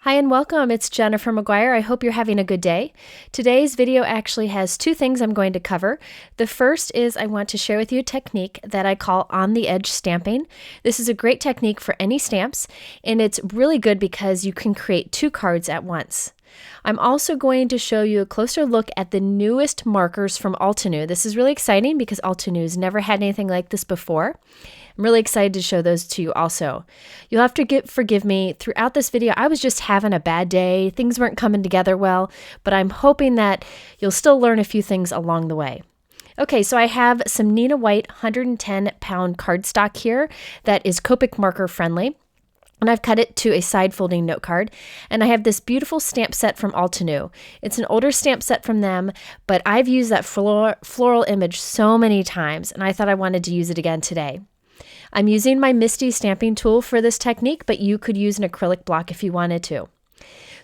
Hi and welcome, it's Jennifer McGuire. I hope you're having a good day. Today's video actually has two things I'm going to cover. The first is I want to share with you a technique that I call on-the-edge stamping. This is a great technique for any stamps, and it's really good because you can create two cards at once. I'm also going to show you a closer look at the newest markers from Altenew. This is really exciting because Altenew has never had anything like this before. I'm really excited to show those to you also. You'll have to forgive me. Throughout this video, I was just having a bad day. Things weren't coming together well, but I'm hoping that you'll still learn a few things along the way. Okay, so I have some Neenah White 110-pound cardstock here that is Copic marker friendly. And I've cut it to a side folding note card. And I have this beautiful stamp set from Altenew. It's an older stamp set from them, but I've used that floral image so many times, and I thought I wanted to use it again today. I'm using my Misty stamping tool for this technique, but you could use an acrylic block if you wanted to.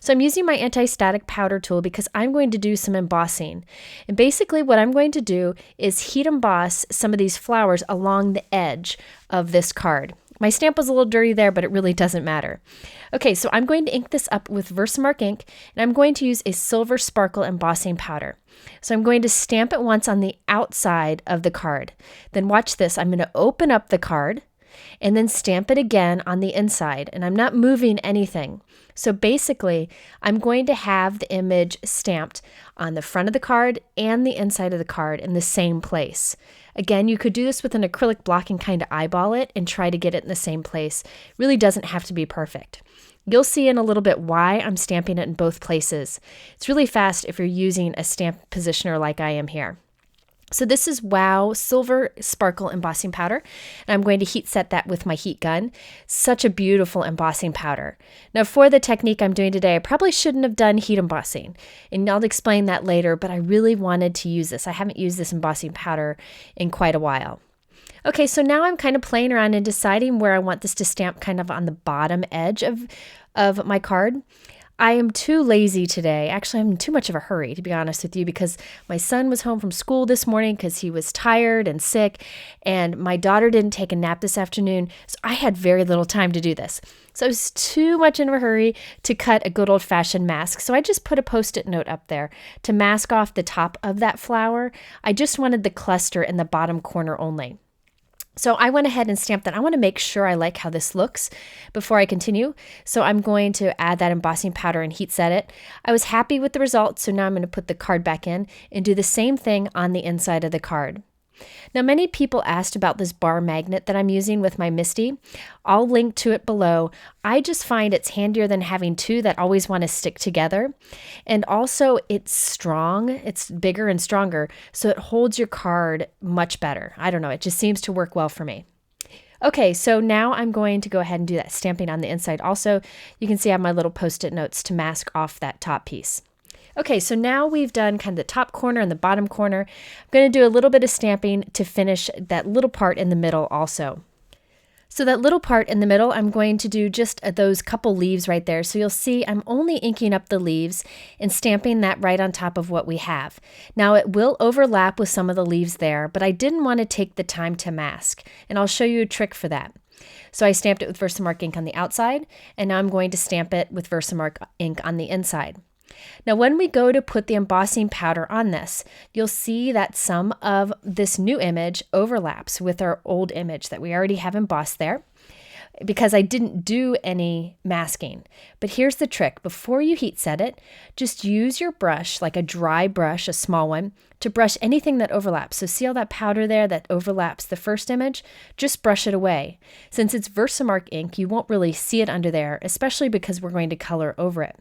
So I'm using my anti-static powder tool because I'm going to do some embossing. And basically what I'm going to do is heat emboss some of these flowers along the edge of this card. My stamp was a little dirty there, but it really doesn't matter. Okay, so I'm going to ink this up with Versamark ink, and I'm going to use a silver sparkle embossing powder. So I'm going to stamp it once on the outside of the card. Then watch this. I'm going to open up the card and then stamp it again on the inside, and I'm not moving anything. So basically, I'm going to have the image stamped on the front of the card and the inside of the card in the same place. Again, you could do this with an acrylic block and kind of eyeball it and try to get it in the same place. Really doesn't have to be perfect. You'll see in a little bit why I'm stamping it in both places. It's really fast if you're using a stamp positioner like I am here. So this is Wow Silver Sparkle Embossing Powder, and I'm going to heat set that with my heat gun. Such a beautiful embossing powder. Now for the technique I'm doing today, I probably shouldn't have done heat embossing, and I'll explain that later, but I really wanted to use this. I haven't used this embossing powder in quite a while. Okay, so now I'm kind of playing around and deciding where I want this to stamp kind of on the bottom edge of my card. I am too lazy today. Actually, I'm in too much of a hurry, to be honest with you, because my son was home from school this morning because he was tired and sick, and my daughter didn't take a nap this afternoon, so I had very little time to do this. So I was too much in a hurry to cut a good old-fashioned mask, so I just put a Post-it note up there to mask off the top of that flower. I just wanted the cluster in the bottom corner only. So I went ahead and stamped that. I want to make sure I like how this looks before I continue. So I'm going to add that embossing powder and heat set it. I was happy with the results, so now I'm going to put the card back in and do the same thing on the inside of the card. Now, many people asked about this bar magnet that I'm using with my Misty. I'll link to it below. I just find it's handier than having two that always want to stick together. And also, it's strong. It's bigger and stronger, so it holds your card much better. I don't know. It just seems to work well for me. Okay, so now I'm going to go ahead and do that stamping on the inside. Also, you can see I have my little Post-it notes to mask off that top piece. Okay, so now we've done kind of the top corner and the bottom corner. I'm going to do a little bit of stamping to finish that little part in the middle also. So that little part in the middle, I'm going to do just those couple leaves right there. So you'll see I'm only inking up the leaves and stamping that right on top of what we have. Now it will overlap with some of the leaves there, but I didn't want to take the time to mask, and I'll show you a trick for that. So I stamped it with Versamark ink on the outside, and now I'm going to stamp it with Versamark ink on the inside. Now, when we go to put the embossing powder on this, you'll see that some of this new image overlaps with our old image that we already have embossed there because I didn't do any masking. But here's the trick. Before you heat set it, just use your brush, like a dry brush, a small one, to brush anything that overlaps. So see all that powder there that overlaps the first image? Just brush it away. Since it's Versamark ink, you won't really see it under there, especially because we're going to color over it.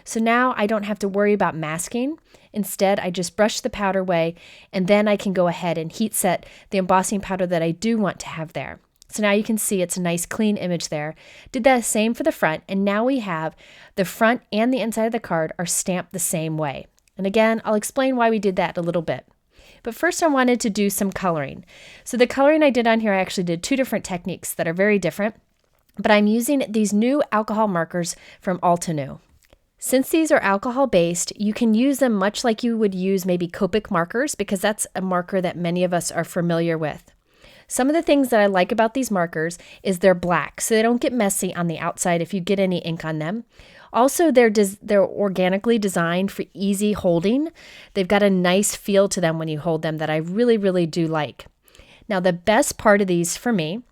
So now I don't have to worry about masking. Instead, I just brush the powder away, and then I can go ahead and heat set the embossing powder that I do want to have there. So now you can see it's a nice clean image there. Did the same for the front, and now we have the front and the inside of the card are stamped the same way. And again, I'll explain why we did that a little bit. But first I wanted to do some coloring. So the coloring I did on here, I actually did two different techniques that are very different, but I'm using these new alcohol markers from Altenew. Since these are alcohol-based, you can use them much like you would use maybe Copic markers because that's a marker that many of us are familiar with. Some of the things that I like about these markers is they're black, so they don't get messy on the outside if you get any ink on them. Also, they're organically designed for easy holding. They've got a nice feel to them when you hold them that I really, really do like. Now, the best part of these for me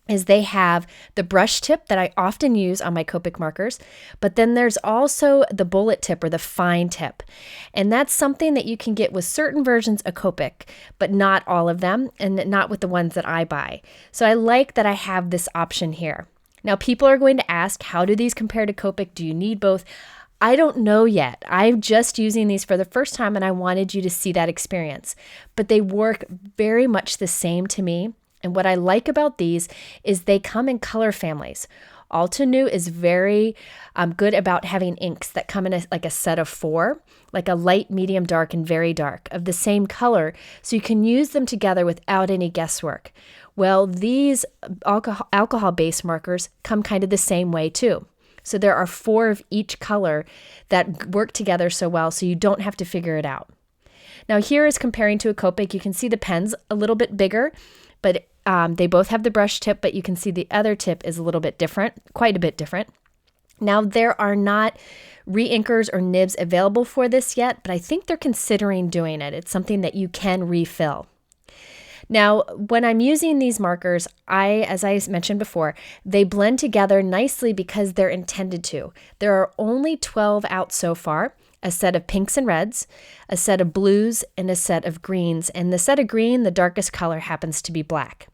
is they have the brush tip that I often use on my Copic markers, but then there's also the bullet tip or the fine tip. And that's something that you can get with certain versions of Copic, but not all of them, and not with the ones that I buy. So I like that I have this option here. Now, people are going to ask, how do these compare to Copic? Do you need both? I don't know yet. I'm just using these for the first time, and I wanted you to see that experience. But they work very much the same to me. And what I like about these is they come in color families. Altenew is very good about having inks that come in like a set of 4, like a light, medium, dark, and very dark of the same color, so you can use them together without any guesswork. Well, these alcohol-based markers come kind of the same way too. So there are 4 of each color that work together so well, so you don't have to figure it out. Now here is comparing to a Copic. You can see the pen's a little bit bigger, but they both have the brush tip, but you can see the other tip is a little bit different, quite a bit different. Now, there are not re-inkers or nibs available for this yet, but I think they're considering doing it. It's something that you can refill. Now, when I'm using these markers, as I mentioned before, they blend together nicely because they're intended to. There are only 12 out so far. A set of pinks and reds, a set of blues, and a set of greens. And the set of green, the darkest color, happens to be black.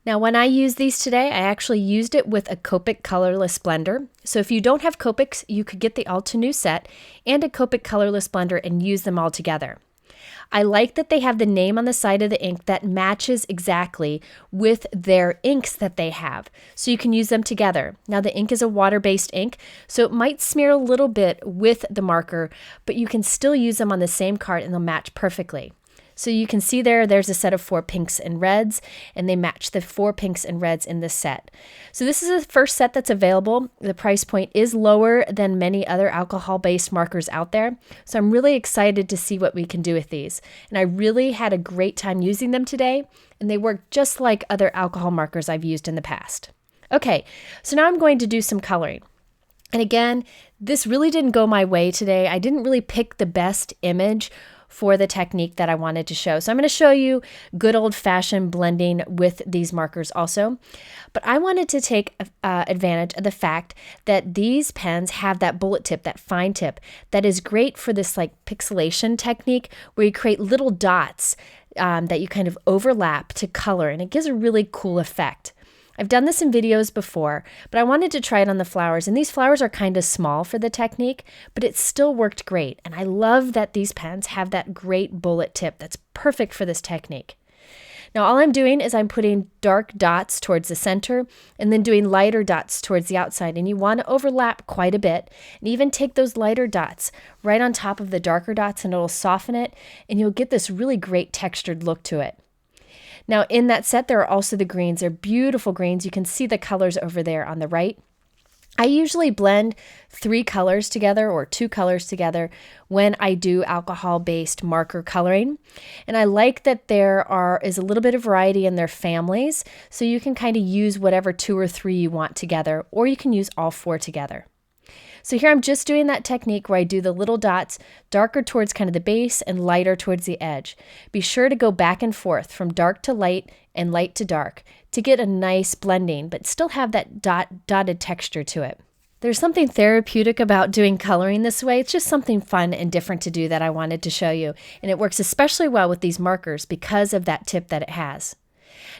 Now, when I used these today, I actually used it with a Copic colorless blender. So if you don't have Copics, you could get the Altenew set and a Copic colorless blender and use them all together. I like that they have the name on the side of the ink that matches exactly with their inks that they have, so you can use them together. Now, the ink is a water-based ink, so it might smear a little bit with the marker, but you can still use them on the same card and they'll match perfectly. So you can see there's a set of 4 pinks and reds, and they match the 4 pinks and reds in this set. So this is the first set that's available. The price point is lower than many other alcohol-based markers out there. So I'm really excited to see what we can do with these. And I really had a great time using them today, and they work just like other alcohol markers I've used in the past. Okay, so now I'm going to do some coloring. And again, this really didn't go my way today. I didn't really pick the best image for the technique that I wanted to show. So I'm going to show you good old-fashioned blending with these markers also. But I wanted to take advantage of the fact that these pens have that bullet tip, that fine tip, that is great for this like pixelation technique where you create little dots that you kind of overlap to color, and it gives a really cool effect. I've done this in videos before, but I wanted to try it on the flowers, and these flowers are kind of small for the technique, but it still worked great, and I love that these pens have that great bullet tip that's perfect for this technique. Now, all I'm doing is I'm putting dark dots towards the center and then doing lighter dots towards the outside, and you want to overlap quite a bit, and even take those lighter dots right on top of the darker dots, and it'll soften it, and you'll get this really great textured look to it. Now, in that set, there are also the greens. They're beautiful greens. You can see the colors over there on the right. I usually blend 3 colors together or 2 colors together when I do alcohol-based marker coloring. And I like that there is a little bit of variety in their families, so you can kind of use whatever 2 or 3 you want together, or you can use all 4 together. So here I'm just doing that technique where I do the little dots darker towards kind of the base and lighter towards the edge. Be sure to go back and forth from dark to light and light to dark to get a nice blending, but still have that dotted texture to it. There's something therapeutic about doing coloring this way. It's just something fun and different to do that I wanted to show you. And it works especially well with these markers because of that tip that it has.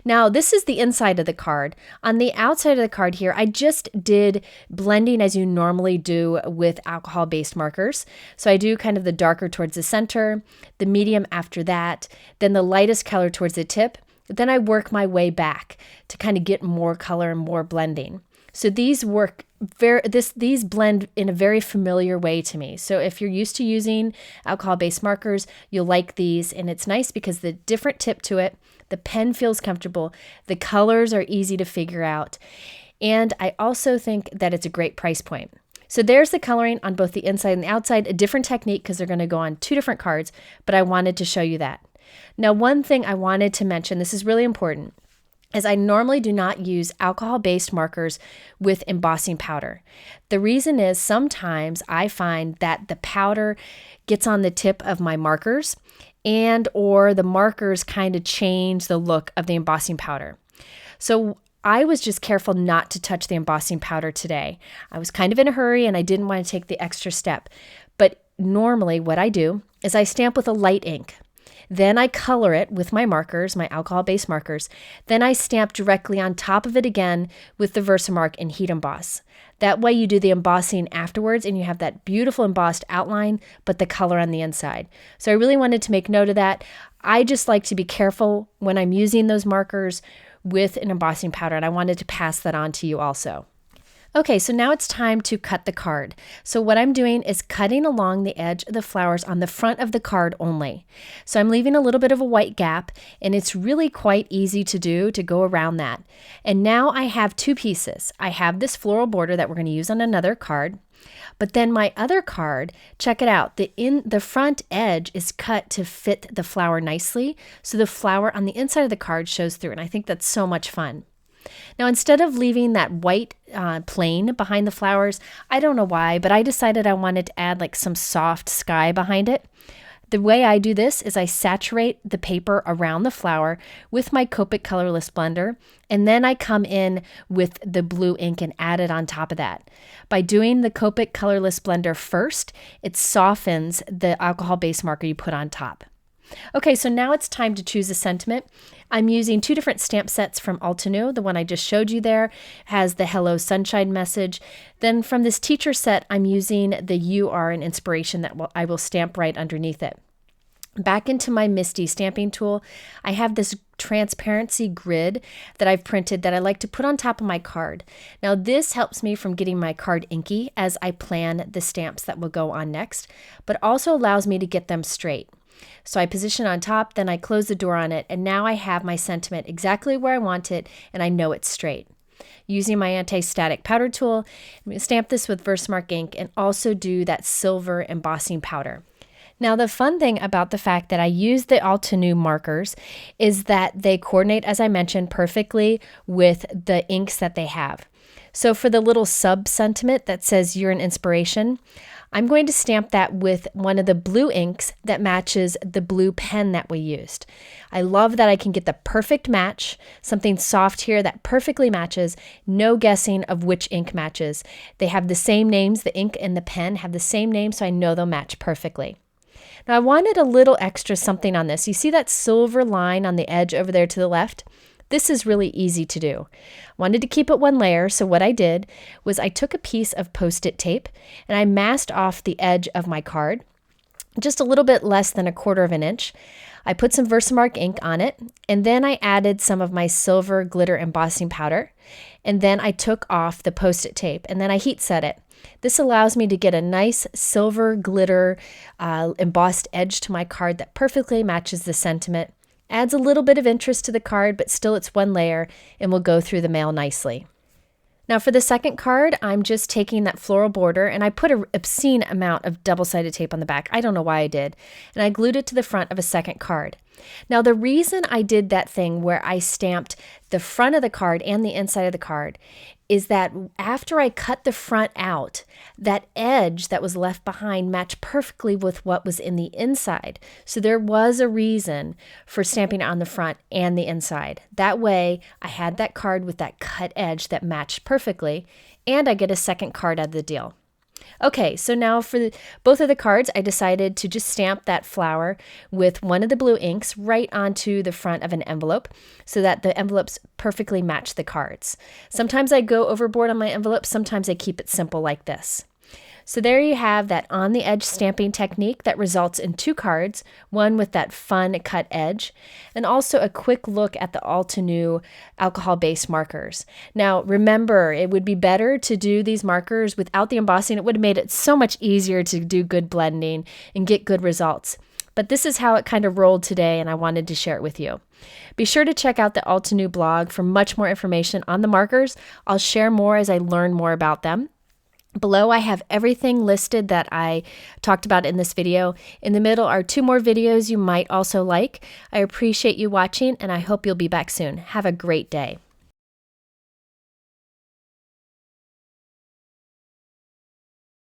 Now, this is the inside of the card. On the outside of the card here, I just did blending as you normally do with alcohol-based markers. So I do kind of the darker towards the center, the medium after that, then the lightest color towards the tip. Then I work my way back to kind of get more color and more blending. So these work these blend in a very familiar way to me. So if you're used to using alcohol-based markers, you'll like these, and it's nice because the different tip to it, the pen feels comfortable, the colors are easy to figure out, and I also think that it's a great price point. So there's the coloring on both the inside and the outside, a different technique because they're going to go on 2 different cards, but I wanted to show you that. Now, one thing I wanted to mention, this is really important. is I normally do not use alcohol-based markers with embossing powder. The reason is sometimes I find that the powder gets on the tip of my markers and or the markers kind of change the look of the embossing powder. So I was just careful not to touch the embossing powder today. I was kind of in a hurry and I didn't want to take the extra step. But normally what I do is I stamp with a light ink. Then I color it with my markers, my alcohol-based markers. Then I stamp directly on top of it again with the Versamark and heat emboss. That way you do the embossing afterwards and you have that beautiful embossed outline, but the color on the inside. So I really wanted to make note of that. I just like to be careful when I'm using those markers with an embossing powder, and I wanted to pass that on to you also. Okay, so now it's time to cut the card. So what I'm doing is cutting along the edge of the flowers on the front of the card only. So I'm leaving a little bit of a white gap, and it's really quite easy to do to go around that. And now I have two pieces. I have this floral border that we're going to use on another card, but then my other card, check it out, the front edge is cut to fit the flower nicely, so the flower on the inside of the card shows through, and I think that's so much fun. Now, instead of leaving that white plain behind the flowers, I don't know why, but I decided I wanted to add like some soft sky behind it. The way I do this is I saturate the paper around the flower with my Copic colorless blender, and then I come in with the blue ink and add it on top of that. By doing the Copic colorless blender first, it softens the alcohol-based marker you put on top. Okay, so now it's time to choose a sentiment. I'm using two different stamp sets from Altenew. The one I just showed you there has the Hello Sunshine message. Then from this teacher set, I'm using the You Are an Inspiration that I will stamp right underneath it. Back into my Misty stamping tool, I have this transparency grid that I've printed that I like to put on top of my card. Now this helps me from getting my card inky as I plan the stamps that will go on next, but also allows me to get them straight. So I position on top, then I close the door on it, and now I have my sentiment exactly where I want it, and I know it's straight. Using my anti-static powder tool, I'm going to stamp this with Versamark ink and also do that silver embossing powder. Now the fun thing about the fact that I use the Altenew markers is that they coordinate, as I mentioned, perfectly with the inks that they have. So for the little sub-sentiment that says You're an Inspiration, I'm going to stamp that with one of the blue inks that matches the blue pen that we used. I love that I can get the perfect match, something soft here that perfectly matches, no guessing of which ink matches. They have the same names, the ink and the pen have the same name, so I know they'll match perfectly. Now I wanted a little extra something on this. You see that silver line on the edge over there to the left? This is really easy to do. I wanted to keep it one layer, so what I did was I took a piece of Post-it tape and I masked off the edge of my card, just a little bit less than 1/4 inch. I put some Versamark ink on it, and then I added some of my silver glitter embossing powder, and then I took off the Post-it tape, and then I heat set it. This allows me to get a nice silver glitter embossed edge to my card that perfectly matches the sentiment. Adds a little bit of interest to the card, but still it's one layer and will go through the mail nicely. Now for the second card, I'm just taking that floral border and I put an obscene amount of double-sided tape on the back. I don't know why I did. And I glued it to the front of a second card. Now the reason I did that thing where I stamped the front of the card and the inside of the card is that after I cut the front out, that edge that was left behind matched perfectly with what was in the inside. So there was a reason for stamping it on the front and the inside. That way I had that card with that cut edge that matched perfectly, and I get a second card out of the deal. Okay, so now for both of the cards, I decided to just stamp that flower with one of the blue inks right onto the front of an envelope so that the envelopes perfectly match the cards. Sometimes I go overboard on my envelopes, sometimes I keep it simple like this. So there you have that on the edge stamping technique that results in two cards, one with that fun cut edge, and also a quick look at the Altenew alcohol-based markers. Now remember, it would be better to do these markers without the embossing. It would have made it so much easier to do good blending and get good results. But this is how it kind of rolled today, and I wanted to share it with you. Be sure to check out the Altenew blog for much more information on the markers. I'll share more as I learn more about them. Below, I have everything listed that I talked about in this video. In the middle are 2 more videos you might also like. I appreciate you watching, and I hope you'll be back soon. Have a great day.